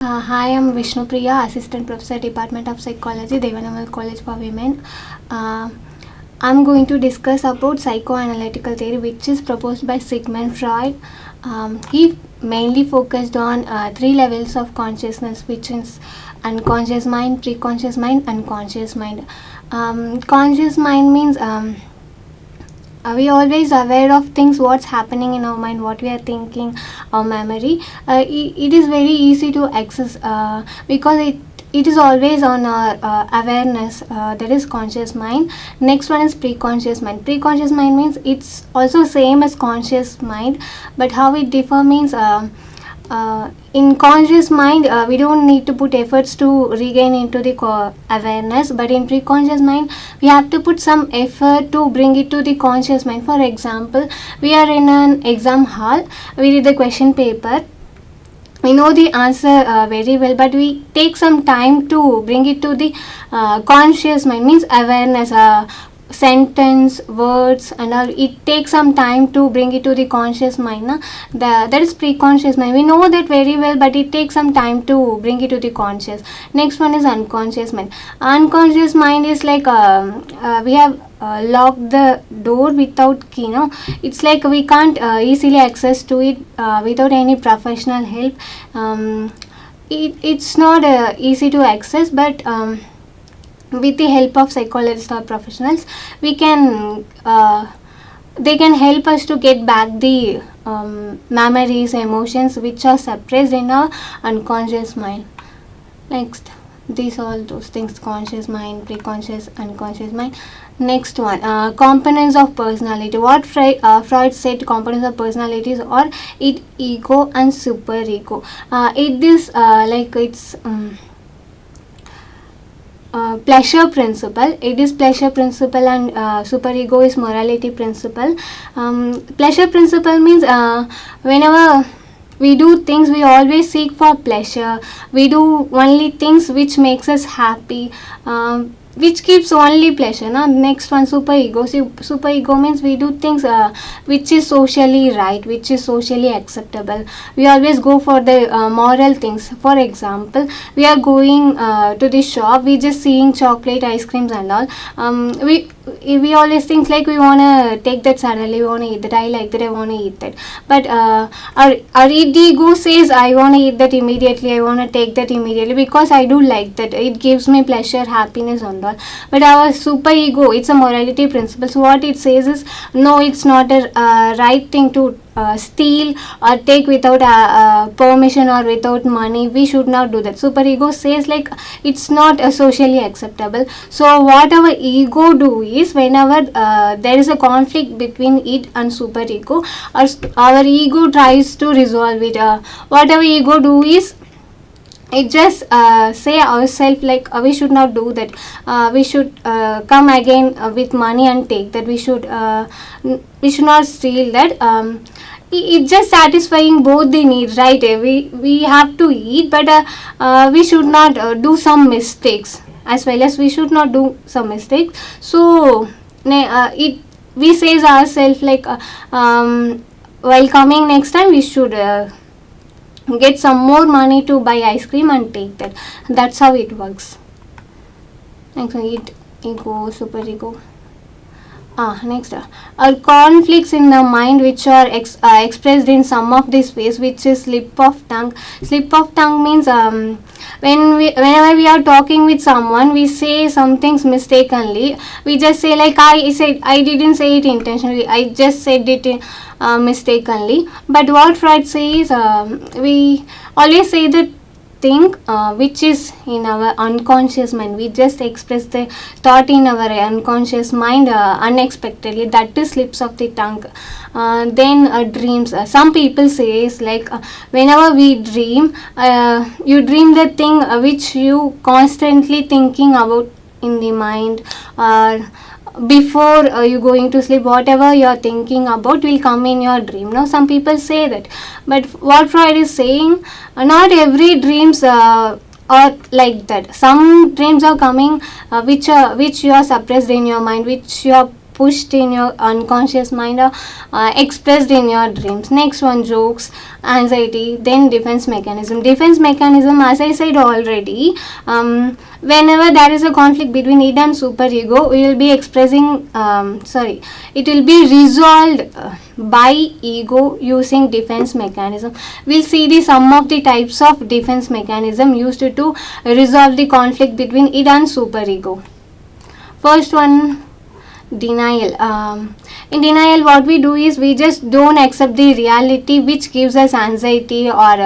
Hi, I'm VISHNU PRIYA, Assistant Professor, Department of Psychology, Theivanai College for Women. Uh, I'm going to discuss about psychoanalytical theory, which is proposed by Sigmund Freud. He mainly focused on three levels of consciousness, which is unconscious mind, preconscious mind, and conscious mind. Conscious mind means are we always aware of things, what's happening in our mind, what we are thinking, our memory. It is very easy to access because it is always on our awareness, that is conscious mind. Next one is preconscious mind. Preconscious mind means it's also same as conscious mind, but how it differ means in conscious mind we don't need to put efforts to regain into the awareness, but in preconscious mind we have to put some effort to bring it to the conscious mind. For example, we are in an exam hall, we read the question paper, we know the answer very well, but we take some time to bring it to the conscious mind, means awareness, sentence, words and all. It takes some time to bring it to the conscious mind. That is preconscious mind. We know that very well, but it takes some time to bring it to the conscious. Next one is unconscious mind. Unconscious mind is like we have locked the door without key. It's like we can't easily access to it without any professional help. It's not easy to access, but with the help of psychologists or professionals, we can they can help us to get back the memories, emotions which are suppressed in our unconscious mind. Next, these all those things: conscious mind, preconscious, unconscious mind. Next one, components of personality. What Freud said components of personalities are it ego and superego. It is like it's pleasure principle. It is pleasure principle, and superego is morality principle. Pleasure principle means whenever we do things, we always seek for pleasure. We do only things which makes us happy, which gives only pleasure. Next one, superego. Superego means we do things which is socially right, which is socially acceptable. We always go for the moral things. For example, we are going to the shop, we just seeing chocolate, ice creams and all. We always think like we want to take that suddenly, we want to eat that, I like that, I want to eat that. But our ego says I want to eat that immediately, I want to take that immediately because I do like that, it gives me pleasure, happiness and all. But our super ego, it's a morality principle, so what it says is no, it's not a right thing to steal or take without permission or without money. We should not do that. Superego says like it's not socially acceptable. So what our ego do is, whenever there is a conflict between it and superego, our ego tries to resolve it. What our ego do is, it just say ourselves like we should not do that, we should come again with money and take that, we should not steal that. It's just satisfying both the needs, right? We have to eat, but we should not do some mistakes, as well as we should not do some mistakes. So it we says ourselves like while coming next time we should get some more money to buy ice cream and take that. That's how it works. Next one, ego, superego. Next, are conflicts in the mind which are expressed in some of these ways, which is slip of tongue. Slip of tongue means whenever we are talking with someone, we say some things mistakenly. We just say like I didn't say it intentionally, I just said it mistakenly. But what Freud says, we always say that thing which is in our unconscious mind. We just express the thought in our unconscious mind unexpectedly. That is slips of the tongue. Then dreams. Some people say is like whenever we dream, you dream the thing which you constantly thinking about in the mind, or before you going to sleep, whatever you are thinking about will come in your dream. Now some people say that, but what Freud is saying, not every dreams are like that. Some dreams are coming which you are suppressed in your mind, which you are pushed in your unconscious mind or expressed in your dreams. Next one, jokes, anxiety, then defense mechanism. Defense mechanism, as I said already, whenever there is a conflict between id and superego, we will be expressing it will be resolved by ego using defense mechanism. We'll see the some of the types of defense mechanism used to resolve the conflict between id and superego. First one, denial. In denial, what we do is we just don't accept the reality which gives us anxiety or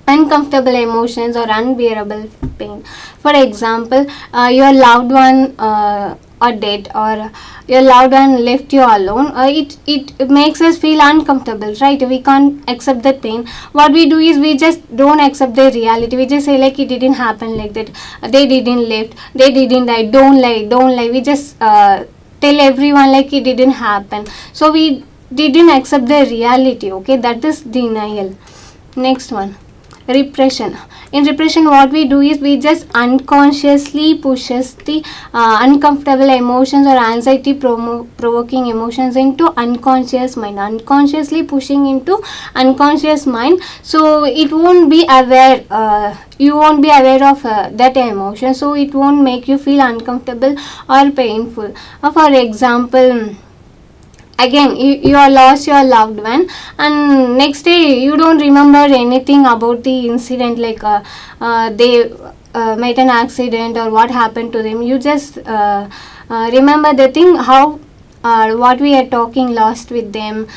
uncomfortable emotions or unbearable pain. For example, your loved one are dead, or your loved one left you alone. It makes us feel uncomfortable, right? We can't accept that pain. What we do is we just don't accept the reality. We just say like it didn't happen like that. They didn't left. They didn't die. Don't lie. We just tell everyone like it didn't happen. So we didn't accept the reality. Okay, that is denial. Next one, repression. In repression, what we do is we just unconsciously pushes the uncomfortable emotions or anxiety provoking emotions into unconscious mind, unconsciously pushing into unconscious mind, so it won't be aware, you won't be aware of that emotion, so it won't make you feel uncomfortable or painful. For example, again you are lost your loved one, and next day you don't remember anything about the incident, like they made an accident or what happened to them. You just remember the thing, how what we are talking last with them.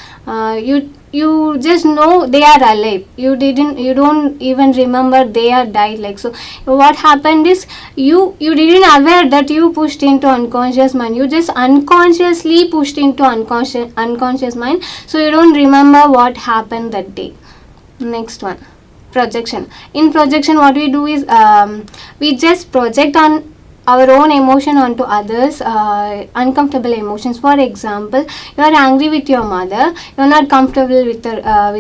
You just know they are alive. You don't even remember they are died. Like, so what happened is you didn't aware that you pushed into unconscious mind. You just unconsciously pushed into unconscious mind, so you don't remember what happened that day. Next one, projection. In projection, what we do is we just project on our own emotion onto others, uncomfortable emotions. For example, you are angry with your mother, you are not comfortable with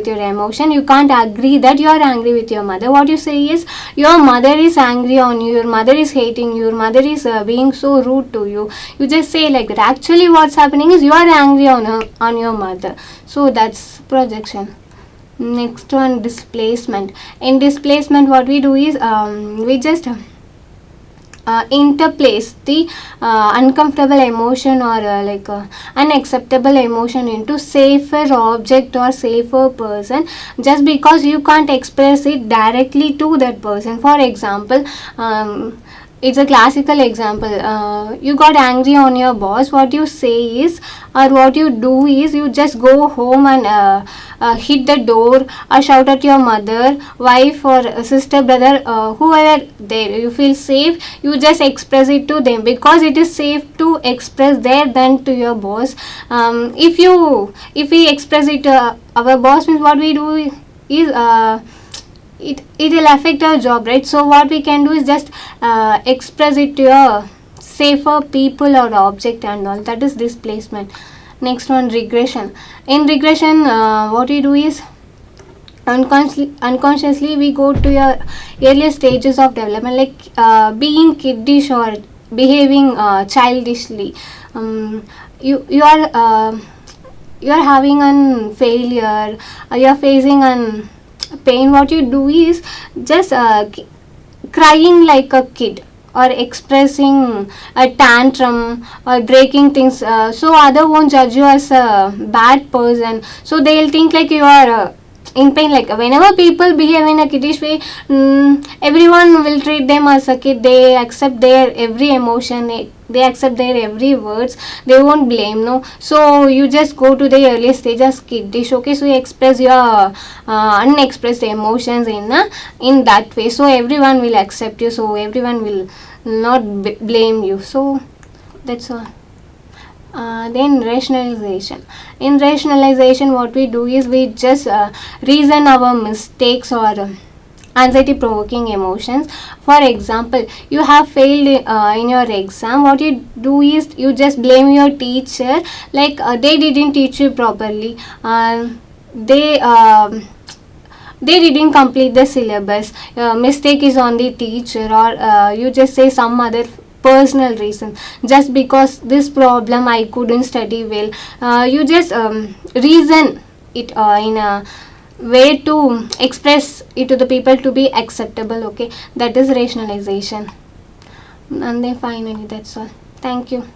your emotion, you can't agree that you are angry with your mother. What you say is your mother is angry on you, your mother is hating you, your mother is being so rude to you. You just say like that. Actually what's happening is you are angry on your mother. So that's projection. Next one, displacement. In displacement, what we do is we just interplace the uncomfortable emotion or unacceptable emotion into safer object or safer person, just because you can't express it directly to that person. For example, it's a classical example. You got angry on your boss. What you say is, or what you do is, you just go home and hit the door or shout at your mother, wife or sister, brother, whoever there you feel safe, you just express it to them, because it is safe to express there than to your boss. If we express it to our boss, means what we do is it will affect our job, right? So what we can do is just express it to a safer people or object and all. That is displacement. Next one, regression. In regression, what we do is unconsciously we go to your earlier stages of development, like being kiddish or behaving childishly. You are having a failure, you are facing an pain. What you do is just crying like a kid, or expressing a tantrum or breaking things, so other won't judge you as a bad person, so they'll think like you are in pain. Like whenever people behave in a kiddish way, everyone will treat them as a kid. They accept their every emotion, they accept their every words, they won't blame, no. So you just go to the early stage as kiddish. Okay, so you express your unexpressed emotions in that way, so everyone will accept you, so everyone will not blame you. So that's all. Then rationalization. In rationalization, what we do is we just reason our mistakes or anxiety provoking emotions. For example, you have failed in your exam. What you do is you just blame your teacher, like they didn't teach you properly, they didn't complete the syllabus, mistake is on the teacher, or you just say some other personal reason. Just because this problem I couldn't study well, you just reason it in a way to express it to the people to be acceptable. Okay, that is rationalization. And then finally, that's all. Thank you.